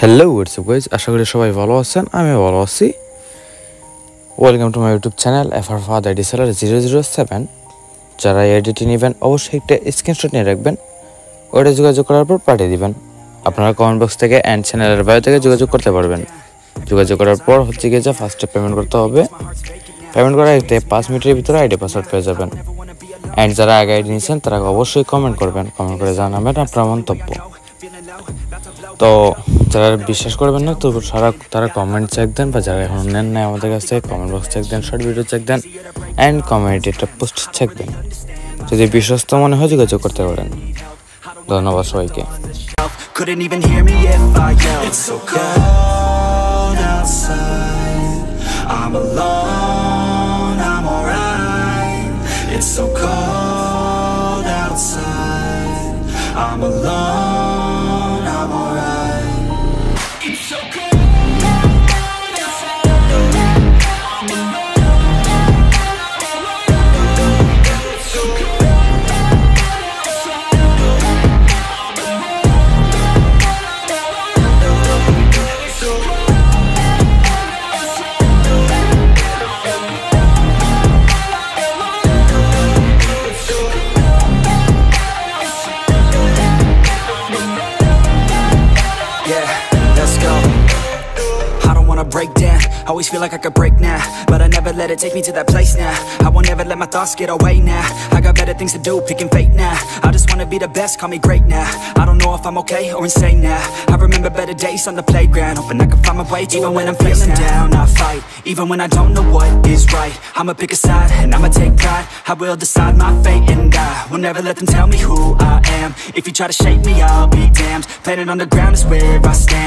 Hello WhatsApp guys, আশা করি সবাই ভালো আছেন। আমি ভালো আছি। Welcome to my YouTube channel FR ফাদ আইডি সেলার 007। যারা এডিটি নেবেন অবশ্যই একটা স্ক্রিনশট নিয়ে রাখবেন, ওইটা যোগাযোগ করার পর পাঠিয়ে দিবেন। আপনারা কমেন্ট বক্স থেকে অ্যান্ড চ্যানেলের বাইরে থেকে যোগাযোগ করতে পারবেন। যোগাযোগ করার পর হচ্ছে গিয়ে যা ফার্স্টে পেমেন্ট করতে হবে। পেমেন্ট করার আগে 5 মিনিটের ভিতরে আইডি পাসওয়ার্ড পেয়ে যাবেন। অ্যান্ড যারা আগে আইডি নিয়েছেন তারা অবশ্যই কমেন্ট করবেন, কমেন্ট করে জানাবেন আপনার মন্তব্য। তো যারা বিশ্বাস করবেন না তো তারা কমেন্ট চেক দেন, বা যারা এখন নেন না আমাদের কাছ থেকে কমেন্ট বক্স চেক দেন, শর্ট ভিডিও চেক দেন, অ্যান্ড কমেন্টটা পোস্ট চেক দেন। যদি বিশ্বস্ত মনে হয় যোগাযোগ করতে পারেন। ধন্যবাদ সবাইকে। Couldn't even hear me if I yelled. It's so cold outside, I'm alone, I'm alright. It's so cold outside, I'm alone, I'm alright. It's so cold outside, I'm alone, it's so cold. Break down, always feel like I could break now, but I never let it take me to that place now. I won't ever let my thoughts get away now. I got better things to do, picking fate now. I just wanna be the best, call me great now. I don't know if I'm okay or insane now. I remember better days on the playground, hoping I can find my way even when I'm feeling down. I fight, even when I don't know what is right. I'ma pick a side, and I'ma take pride. I will decide my fate, and I will never let them tell me who I am. If you try to shake me, I'll be damned. Planet on the ground is where I stand.